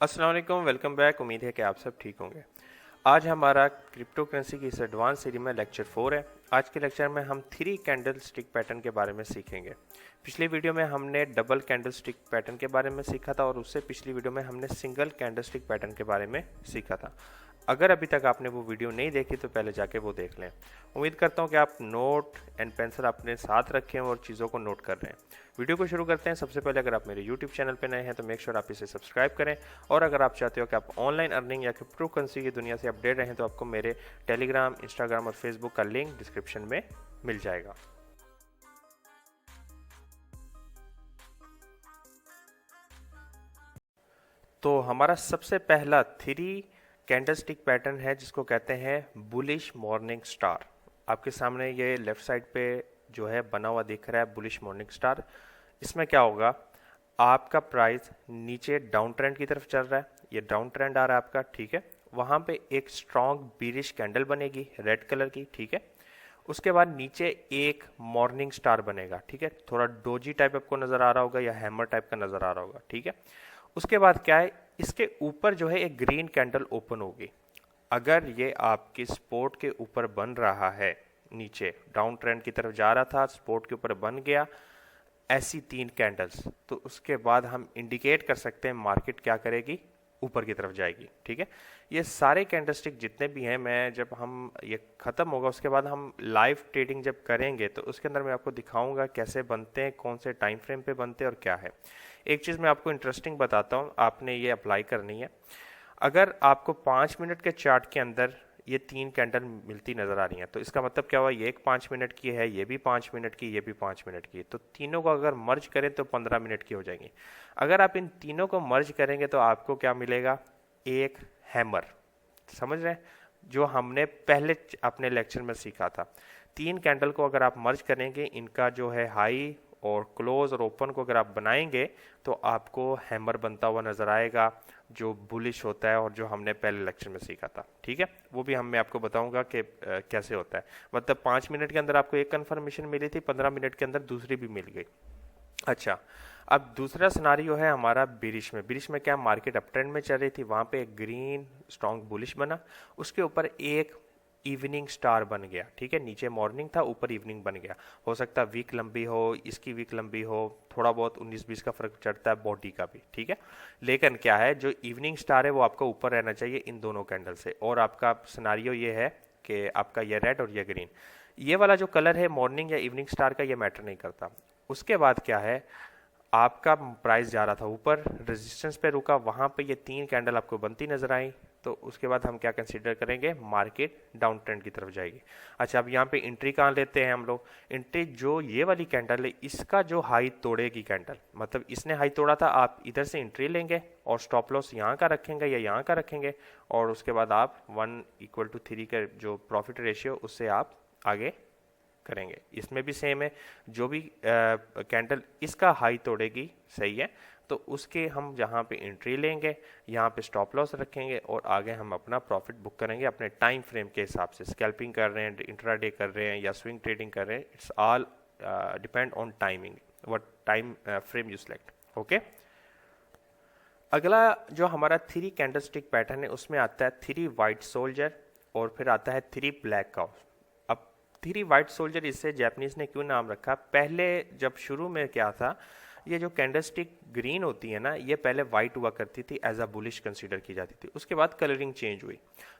अस्सलाम वालेकुम, welcome back. उम्मीद है कि आप सब ठीक होंगे। आज हमारा क्रिप्टो करेंसी की इस एडवांस सीरीज में लेक्चर 4 है। आज के लेक्चर में हम 3 कैंडल स्टिक पैटर्न के बारे में सीखेंगे। पिछली वीडियो में हमने डबल कैंडल स्टिक पैटर्न के बारे में सीखा था और उससे पिछली वीडियो में हमने सिंगल कैंडल स्टिक पैटर्न के बारे में सीखा था। अगर अभी तक आपने वो वीडियो नहीं देखी तो पहले जाके वो देख लें। उम्मीद करता हूँ कि आप नोट एंड पेंसिल अपने साथ रखें और चीज़ों को नोट कर रहे हैं। वीडियो को शुरू करते हैं। सबसे पहले अगर आप मेरे यूट्यूब चैनल पर नए हैं तो मेक श्योर आप इसे सब्सक्राइब करें, और अगर आप चाहते हो कि आप ऑनलाइन अर्निंग या क्रिप्टो करेंसी की दुनिया से अपडेट रहें तो आपको मेरे टेलीग्राम, इंस्टाग्राम और फेसबुक का लिंक डिस्क्रिप्शन में मिल जाएगा। तो हमारा सबसे पहला 3 कैंडलस्टिक पैटर्न है जिसको कहते हैं बुलिश मॉर्निंग स्टार। आपके सामने ये लेफ्ट साइड पे जो है बना हुआ दिख रहा है बुलिश मॉर्निंग स्टार। इसमें क्या होगा, आपका प्राइस नीचे डाउन ट्रेंड की तरफ चल रहा है, ये डाउन ट्रेंड आ रहा है आपका, ठीक है। वहां पे एक स्ट्रॉन्ग बीरिश कैंडल बनेगी रेड कलर की, ठीक है। उसके बाद नीचे एक मॉर्निंग स्टार बनेगा, ठीक है। थोड़ा डोजी टाइप आपको नजर आ रहा होगा या हैमर टाइप का नजर आ रहा होगा, ठीक है। उसके बाद क्या है, इसके ऊपर जो है एक ग्रीन कैंडल ओपन होगी। अगर ये आपकी सपोर्ट के ऊपर बन रहा है, नीचे डाउन ट्रेंड की तरफ जा रहा था, सपोर्ट के ऊपर बन गया ऐसी 3 कैंडल्स, तो उसके बाद हम इंडिकेट कर सकते हैं मार्केट क्या करेगी, ऊपर की तरफ जाएगी, ठीक है। ये सारे कैंडलस्टिक जितने भी हैं, मैं जब हम ये ख़त्म होगा उसके बाद हम लाइव ट्रेडिंग जब करेंगे तो उसके अंदर मैं आपको दिखाऊंगा कैसे बनते हैं, कौन से टाइम फ्रेम पे बनते हैं और क्या है। एक चीज़ मैं आपको इंटरेस्टिंग बताता हूँ, आपने ये अप्लाई करनी है। अगर आपको 5 मिनट के चार्ट के अंदर ये 3 कैंडल मिलती नज़र आ रही हैं तो इसका मतलब क्या हुआ, ये एक 5 मिनट की है, ये भी 5 मिनट की, ये भी 5 मिनट की, तो तीनों को अगर मर्ज करें तो 15 मिनट की हो जाएंगी। अगर आप इन तीनों को मर्ज करेंगे तो आपको क्या मिलेगा, एक हैमर। समझ रहे हैं, जो हमने पहले अपने लेक्चर में सीखा था। 3 कैंडल को अगर आप मर्ज करेंगे, इनका जो है हाई और क्लोज और ओपन को अगर आप बनाएंगे तो आपको हैमर बनता हुआ नजर आएगा, जो बुलिश होता है और जो हमने पहले लेक्चर में सीखा था, ठीक है। वो भी मैं आपको बताऊंगा कि कैसे होता है। मतलब 5 मिनट के अंदर आपको एक कंफर्मेशन मिली थी, 15 मिनट के अंदर दूसरी भी मिल गई। अच्छा, अब दूसरा सिनारियो है हमारा बिरिश में। बिरिश में क्या, मार्केट अप ट्रेंड में चल रही थी, वहां पे एक ग्रीन स्ट्रॉन्ग बुलिश बना, उसके ऊपर एक इवनिंग स्टार बन गया, ठीक है। नीचे मॉर्निंग था, ऊपर इवनिंग बन गया। हो सकता है वीक लंबी हो, इसकी वीक लंबी हो, थोड़ा बहुत 19-20 का फर्क चढ़ता है बॉडी का भी, ठीक है। लेकिन क्या है, जो इवनिंग स्टार है वो आपका ऊपर रहना चाहिए इन दोनों कैंडल से। और आपका सिनारियो ये है कि आपका ये रेड और ये ग्रीन, ये वाला जो कलर है मॉर्निंग या इवनिंग स्टार का, ये मैटर नहीं करता। उसके बाद क्या है, आपका प्राइस जा रहा था ऊपर, रेजिस्टेंस पे रुका, वहां पे ये 3 कैंडल आपको बनती नजर आई, तो उसके बाद हम क्या कंसीडर करेंगे, मार्केट डाउन ट्रेंड की तरफ जाएगी। अच्छा, अब यहाँ पे एंट्री कहाँ लेते हैं हम लोग, एंट्री जो ये वाली कैंडल है इसका जो हाई तोड़ेगी कैंडल, मतलब इसने हाई तोड़ा था, आप इधर से एंट्री लेंगे और स्टॉप लॉस यहाँ का रखेंगे या यहाँ का रखेंगे, और उसके बाद आप 1:3 का जो प्रॉफिट रेशियो उससे आप आगे करेंगे। इसमें भी सेम है, जो भी कैंडल इसका हाई तोड़ेगी, सही है, तो उसके हम जहाँ पे एंट्री लेंगे, यहाँ पे स्टॉप लॉस रखेंगे और आगे हम अपना प्रॉफिट बुक करेंगे अपने टाइम फ्रेम के हिसाब से। स्कैल्पिंग कर रहे हैं, इंट्राडे कर रहे हैं या स्विंग ट्रेडिंग कर रहे हैं, it's all depend on timing, what time frame you select, okay. अगला जो हमारा 3 कैंडलस्टिक पैटर्न है उसमें आता है 3 वाइट सोल्जर और फिर आता है 3 ब्लैक काउ। 3 वाइट सोल्जर, इससे जापानीज ने क्यों नाम रखा, पहले जब शुरू में क्या था, ये जो कैंडलस्टिक ग्रीन होती है ना, ये पहले वाइट हुआ करती थी, एज अ बुलिश कंसीडर की जाती थी, उसके बाद कलरिंग चेंज हुई,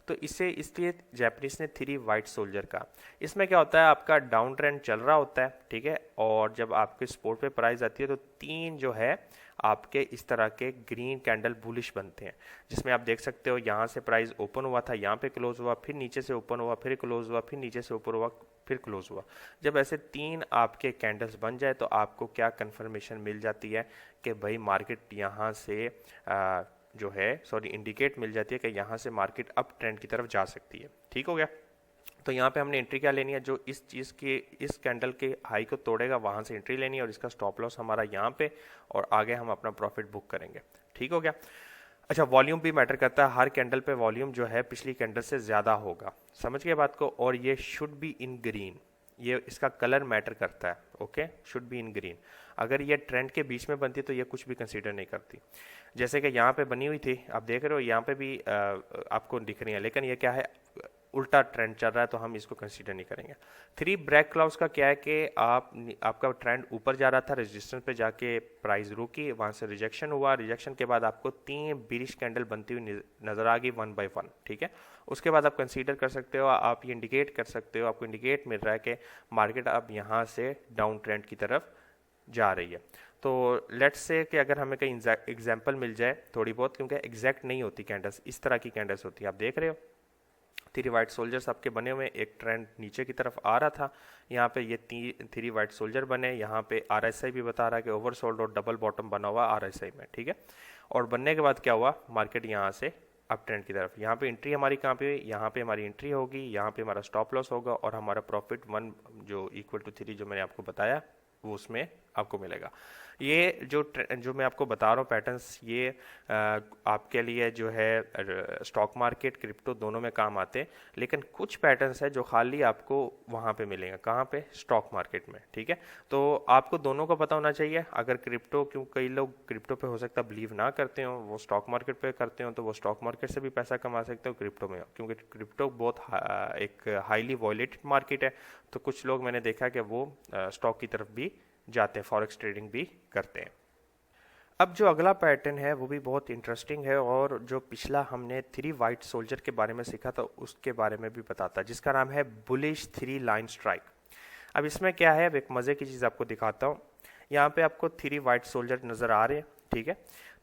तो इससे इसलिए जापानीज ने 3 वाइट सोल्जर का। इसमें क्या होता है, आपका डाउन ट्रेंड चल रहा होता है, ठीक है, और जब आपके सपोर्ट पे प्राइस आती है तो 3 जो है आपके इस तरह के ग्रीन कैंडल बुलिश बनते हैं, जिसमें आप देख सकते हो यहाँ से प्राइस ओपन हुआ था, यहाँ पे क्लोज हुआ, फिर नीचे से ओपन हुआ, फिर क्लोज हुआ, फिर नीचे से ऊपर हुआ, फिर क्लोज हुआ। जब ऐसे 3 आपके कैंडल्स बन जाए तो आपको क्या कंफर्मेशन मिल जाती है कि भाई मार्केट यहाँ से जो है इंडिकेट मिल जाती है कि यहाँ से मार्केट अप ट्रेंड की तरफ जा सकती है, ठीक हो गया। तो यहाँ पे हमने एंट्री क्या लेनी है, जो इस चीज़ के इस कैंडल के हाई को तोड़ेगा वहाँ से एंट्री लेनी है, और इसका स्टॉप लॉस हमारा यहाँ पे, और आगे हम अपना प्रॉफिट बुक करेंगे, ठीक हो गया। अच्छा, वॉल्यूम भी मैटर करता है, हर कैंडल पे वॉल्यूम जो है पिछली कैंडल से ज़्यादा होगा, समझ गए बात को, और ये शुड बी इन ग्रीन, ये इसका कलर मैटर करता है, okay, should be in green. अगर ये ट्रेंड के बीच में बनती तो ये कुछ भी कंसीडर नहीं करती। जैसे कि यहाँ पे बनी हुई थी, आप देख रहे हो यहाँ पे भी आपको दिख रही है, लेकिन ये क्या है, उल्टा ट्रेंड चल रहा है, तो हम इसको कंसीडर नहीं करेंगे। 3 ब्रेक क्लाउज का क्या है कि आपका ट्रेंड ऊपर जा रहा था, रेजिस्टेंस पे जाके प्राइस रुकी, वहाँ से रिजेक्शन हुआ, रिजेक्शन के बाद आपको 3 बिरिश कैंडल बनती हुई नजर आ गई 1 बाय 1, ठीक है। उसके बाद आप कंसीडर कर सकते हो, आप ये इंडिकेट कर सकते हो, आपको इंडिकेट मिल रहा है कि मार्केट अब यहाँ से डाउन ट्रेंड की तरफ जा रही है। तो लेट्स से कि अगर हमें कहीं एग्जाम्पल मिल जाए थोड़ी बहुत, क्योंकि एग्जैक्ट नहीं होती कैंडल्स, इस तरह की कैंडल्स होती है। आप देख रहे हो 3 वाइट सोल्जर्स आपके बने हुए, एक ट्रेंड नीचे की तरफ आ रहा था, यहाँ पे ये 3 वाइट सोल्जर बने, यहाँ पे आरएसआई भी बता रहा है कि ओवरसोल्ड और डबल बॉटम बना हुआ आरएसआई में, ठीक है। और बनने के बाद क्या हुआ, मार्केट यहाँ से अप ट्रेंड की तरफ, यहाँ पे एंट्री हमारी कहाँ पे, यहाँ पे हमारी एंट्री होगी, यहाँ पे हमारा स्टॉप लॉस होगा और हमारा प्रॉफिट 1 जो इक्वल टू 3 जो मैंने आपको बताया वो उसमें आपको मिलेगा। ये जो मैं आपको बता रहा हूँ पैटर्न्स, ये आपके लिए जो है स्टॉक मार्केट क्रिप्टो दोनों में काम आते हैं, लेकिन कुछ पैटर्न्स है जो खाली आपको वहाँ पे मिलेंगे, कहाँ पे, स्टॉक मार्केट में, ठीक है। तो आपको दोनों का पता होना चाहिए। अगर क्रिप्टो, क्यों कई लोग क्रिप्टो पे हो सकता है बिलीव ना करते हो, वो स्टॉक मार्केट पे करते हो, तो वो स्टॉक मार्केट से भी पैसा कमा सकते हो क्रिप्टो में, क्योंकि क्रिप्टो बहुत एक हाईली वॉलेटेड मार्केट है। तो कुछ लोग मैंने देखा कि वो स्टॉक की तरफ भी जाते हैं, फॉरेक्स ट्रेडिंग भी करते हैं। अब जो अगला पैटर्न है वो भी बहुत इंटरेस्टिंग है, और जो पिछला हमने 3 वाइट सोल्जर के बारे में सीखा था उसके बारे में भी बताता है, जिसका नाम है बुलिश 3 लाइन स्ट्राइक। अब इसमें क्या है, अब एक मज़े की चीज़ आपको दिखाता हूँ। यहाँ पे आपको 3 वाइट सोल्जर नज़र आ रहे हैं, ठीक है।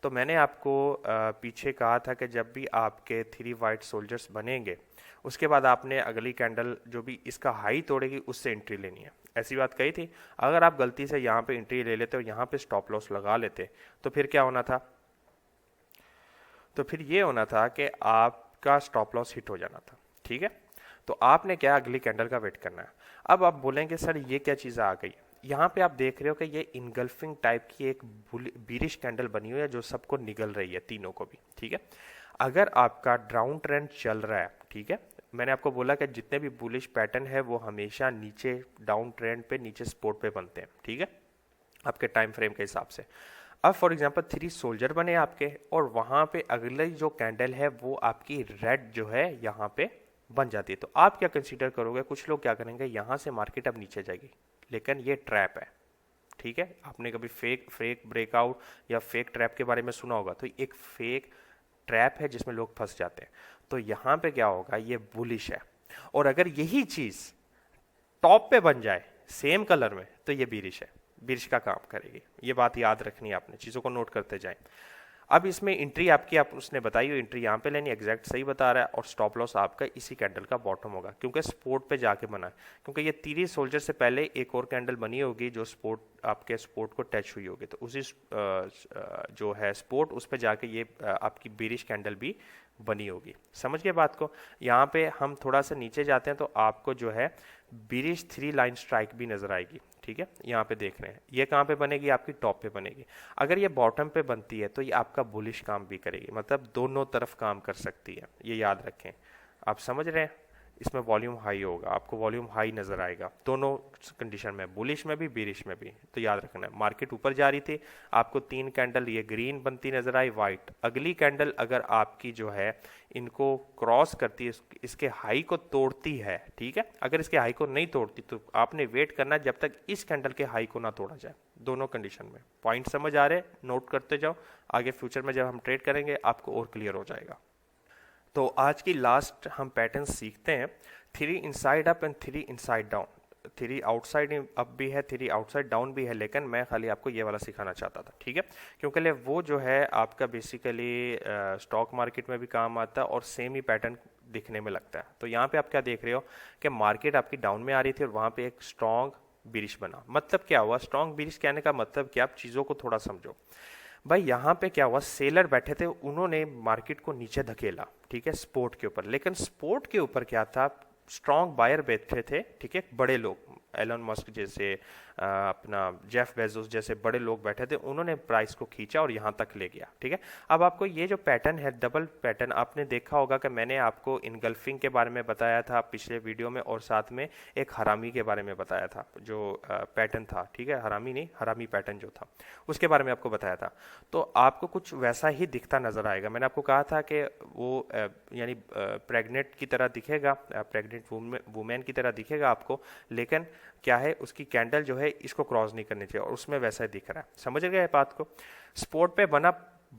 तो मैंने आपको पीछे कहा था कि जब भी आपके 3 वाइट सोल्जर्स बनेंगे, उसके बाद आपने अगली कैंडल जो भी इसका हाई तोड़ेगी उससे एंट्री लेनी है, ऐसी बात कही थी। अगर आप गलती से यहाँ पे एंट्री ले लेते और यहाँ पे स्टॉप लॉस लगा लेते, तो फिर क्या होना था, तो फिर ये होना था कि आपका स्टॉप लॉस हिट हो जाना था, ठीक है। तो आपने क्या, अगली कैंडल का वेट करना है। अब आप बोलेंगे सर ये क्या चीज़ आ गई, यहाँ पे आप देख रहे हो कि ये इनगल्फिंग टाइप की एक बीरिश कैंडल बनी हुई है जो सबको निगल रही है, तीनों को भी, ठीक है। अगर आपका डाउन ट्रेंड चल रहा है, ठीक है, मैंने आपको बोला कि जितने भी बुलिश पैटर्न है वो हमेशा नीचे डाउन ट्रेंड पे, नीचे सपोर्ट पे बनते हैं, ठीक है, आपके टाइम फ्रेम के हिसाब से। अब फॉर एग्जांपल 3 सोल्जर बने आपके, और वहां पे अगली जो कैंडल है वो आपकी रेड जो है यहाँ पे बन जाती है, तो आप क्या कंसीडर करोगे, कुछ लोग क्या करेंगे, यहाँ से मार्केट अब नीचे जाएगी, लेकिन ये ट्रैप है, ठीक है। आपने कभी फेक ब्रेकआउट या फेक ट्रैप के बारे में सुना होगा, तो एक फेक ट्रैप है जिसमें लोग फंस जाते हैं। तो यहाँ पे क्या होगा, ये बुलिश है, और अगर यही चीज टॉप पे बन जाए सेम कलर में, तो ये बीरिश है, बीरिश का काम करेगी। ये बात याद रखनी है आपने, चीजों को नोट करते जाएं। अब इसमें एंट्री आपकी, आप उसने बताई हुई एंट्री यहाँ पे लेनी, एग्जैक्ट सही बता रहा है, और स्टॉप लॉस आपका इसी कैंडल का बॉटम होगा, क्योंकि सपोर्ट पे जाके बना है, क्योंकि ये 3 सोल्जर से पहले एक और कैंडल बनी होगी जो आपके सपोर्ट को टच हुई होगी, तो उसी जो है सपोर्ट, उस पर जाके ये आपकी बीरिश कैंडल भी बनी होगी। समझ गए बात को। यहाँ पे हम थोड़ा सा नीचे जाते हैं तो आपको जो है बीरिश 3 लाइन स्ट्राइक भी नजर आएगी, ठीक है। यहाँ पे देख रहे हैं ये कहाँ पे बनेगी, आपकी टॉप पे बनेगी। अगर ये बॉटम पे बनती है तो ये आपका बुलिश काम भी करेगी, मतलब दोनों तरफ काम कर सकती है, ये याद रखें। आप समझ रहे हैं, इसमें वॉल्यूम हाई होगा, आपको वॉल्यूम हाई नजर आएगा दोनों कंडीशन में, बुलिश में भी बीरिश में भी। तो याद रखना है, मार्केट ऊपर जा रही थी, आपको 3 कैंडल ये ग्रीन बनती नजर आई, वाइट। अगली कैंडल अगर आपकी जो है इनको क्रॉस करती है, इसके हाई को तोड़ती है, ठीक है। अगर इसके हाई को नहीं तोड़ती तो आपने वेट करना जब तक इस कैंडल के हाई को ना तोड़ा जाए, दोनों कंडीशन में। पॉइंट समझ आ रहे, नोट करते जाओ, आगे फ्यूचर में जब हम ट्रेड करेंगे आपको और क्लियर हो जाएगा। तो आज की लास्ट हम पैटर्न सीखते हैं, 3 inside up and 3 inside down. 3 outside up भी है, 3 आउटसाइड डाउन भी है, लेकिन मैं खाली आपको ये वाला सिखाना चाहता था, ठीक है, क्योंकि वो जो है आपका बेसिकली स्टॉक मार्केट में भी काम आता है और सेम ही पैटर्न दिखने में लगता है। तो यहाँ पे आप क्या देख रहे हो कि मार्केट आपकी डाउन में आ रही थी और वहाँ पे एक स्ट्रॉन्ग बिरिश बना। मतलब क्या हुआ, स्ट्रॉन्ग बिरिश कहने का मतलब क्या, आप चीज़ों को थोड़ा समझो भाई। यहाँ पे क्या हुआ, सेलर बैठे थे, उन्होंने मार्केट को नीचे धकेला, ठीक है, सपोर्ट के ऊपर। लेकिन सपोर्ट के ऊपर क्या था, स्ट्रॉन्ग बायर बैठे थे, ठीक है, बड़े लोग, एलन मस्क जैसे, अपना जेफ बेजोस जैसे बड़े लोग बैठे थे, उन्होंने प्राइस को खींचा और यहाँ तक ले गया। ठीक है, अब आपको ये जो पैटर्न है डबल पैटर्न, आपने देखा होगा कि मैंने आपको इनगल्फिंग के बारे में बताया था पिछले वीडियो में, और साथ में एक हरामी के बारे में बताया था जो पैटर्न था। ठीक है, हरामी नहीं, हरामी पैटर्न जो था उसके बारे में आपको बताया था। तो आपको कुछ वैसा ही दिखता नजर आएगा। मैंने आपको कहा था कि वो यानी प्रेग्नेंट की तरह दिखेगा, प्रेग्नेंट वुमेन की तरह दिखेगा आपको, लेकिन क्या है उसकी कैंडल जो है इसको क्रॉस नहीं करनी चाहिए, और उसमें वैसा ही दिख रहा है। समझ गए बात को? स्पोर्ट पे बना,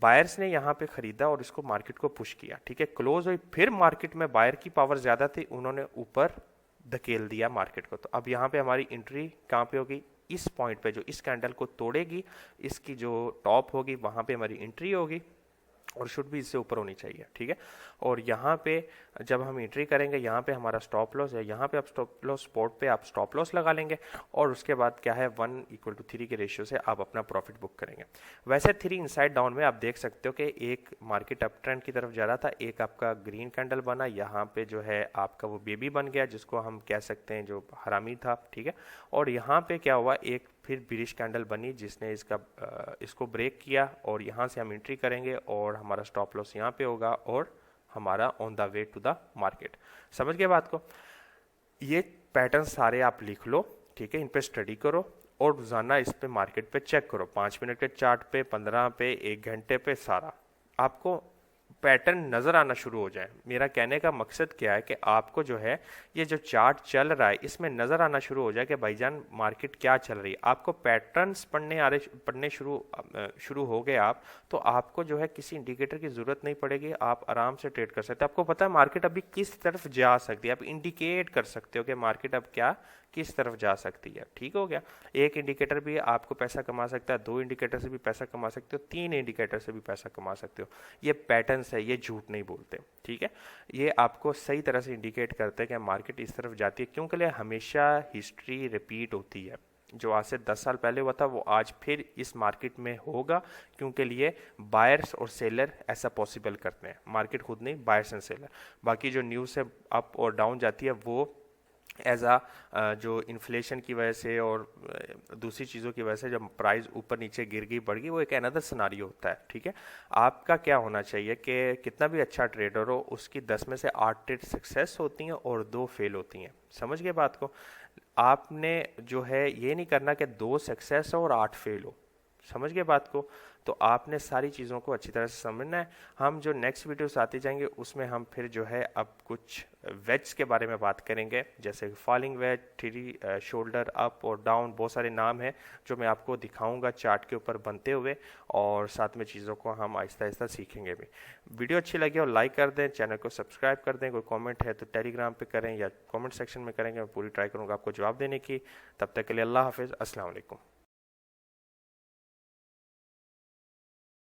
बायर्स ने यहाँ पे खरीदा और इसको मार्केट को पुश किया। ठीक है, क्लोज हुई, फिर मार्केट में बायर की पावर ज्यादा थी, उन्होंने ऊपर धकेल दिया मार्केट को। तो अब यहाँ पे हमारी एंट्री कहाँ पे होगी? इस पॉइंट पे जो इस कैंडल को तोड़ेगी, इसकी जो टॉप होगी वहां पे हमारी एंट्री होगी, और शुड भी इससे ऊपर होनी चाहिए। ठीक है, और यहाँ पे जब हम एंट्री करेंगे, यहाँ पे हमारा स्टॉप लॉस है, यहाँ पे आप स्टॉप लॉस स्पॉट पे आप स्टॉप लॉस लगा लेंगे, और उसके बाद क्या है 1:3 के रेशियो से आप अपना प्रॉफिट बुक करेंगे। वैसे 3 इनसाइड डाउन में आप देख सकते हो कि एक मार्केट अप ट्रेंड की तरफ जा रहा था, एक आपका ग्रीन कैंडल बना, यहाँ पे जो है आपका वो बेबी बन गया जिसको हम कह सकते हैं जो हरामी था। ठीक है, और यहाँ पे क्या हुआ, एक फिर बिरिश कैंडल बनी जिसने इसको ब्रेक किया, और यहाँ से हम एंट्री करेंगे और हमारा स्टॉप लॉस यहाँ पे होगा, और हमारा on the way to the market. समझ गए बात को? ये पैटर्न सारे आप लिख लो। ठीक है, इन पे स्टडी करो और रोजाना इस पे मार्केट पे चेक करो, 5 मिनट के चार्ट पे, 15 पे, 1 घंटे पे, सारा आपको पैटर्न नजर आना शुरू हो जाए। मेरा कहने का मकसद क्या है कि आपको जो है ये जो चार्ट चल रहा है इसमें नजर आना शुरू हो जाए कि भाईजान मार्केट क्या चल रही है। आपको पैटर्न्स पढ़ने शुरू हो गए आप, तो आपको जो है किसी इंडिकेटर की जरूरत नहीं पड़ेगी, आप आराम से ट्रेड कर सकते हैं। आपको पता है मार्केट अभी किस तरफ जा सकती है, आप इंडिकेट कर सकते हो कि मार्केट अब क्या किस तरफ जा सकती है। ठीक हो गया, एक इंडिकेटर भी आपको पैसा कमा सकता है, 2 इंडिकेटर से भी पैसा कमा सकते हो, 3 इंडिकेटर से भी पैसा कमा सकते हो। ये पैटर्न्स है, ये झूठ नहीं बोलते। ठीक है, ये आपको सही तरह से इंडिकेट करते हैं कि मार्केट इस तरफ जाती है। क्योंकि हमेशा हिस्ट्री रिपीट होती है, जो आज से 10 साल पहले हुआ था वो आज फिर इस मार्केट में होगा, क्योंकि लिए बायर्स और सेलर ऐसा पॉसिबल करते हैं। मार्केट खुद नहीं, बायर्स एंड सेलर। बाकी जो न्यूज़ है अप और डाउन जाती है वो एज जो इन्फ्लेशन की वजह से और दूसरी चीज़ों की वजह से जब प्राइस ऊपर नीचे गिर गई बढ़ गई, वो एक अनदर सिनारियो होता है। ठीक है, आपका क्या होना चाहिए कि कितना भी अच्छा ट्रेडर हो उसकी 10 में से 8 ट्रेड सक्सेस होती हैं और 2 फेल होती हैं। समझ गए बात को? आपने जो है ये नहीं करना कि 2 सक्सेस हो और 8 फेल हो। समझ गए बात को? तो आपने सारी चीज़ों को अच्छी तरह से समझना है। हम जो नेक्स्ट वीडियोस आते जाएंगे उसमें हम फिर जो है अब कुछ वेज के बारे में बात करेंगे, जैसे फॉलिंग वेज, 3 शोल्डर, अप और डाउन, बहुत सारे नाम हैं जो मैं आपको दिखाऊंगा चार्ट के ऊपर बनते हुए, और साथ में चीज़ों को हम आहिस्ता आहिस्ता सीखेंगे भी। वीडियो अच्छी लगी और लाइक कर दें, चैनल को सब्सक्राइब कर दें। कोई कॉमेंट है तो टेलीग्राम पर करें या कॉमेंट सेक्शन में करेंगे, मैं पूरी ट्राई करूँगा आपको जवाब देने की। तब तक के लिए अल्लाह हाफिज़, अस्सलाम वालेकुम।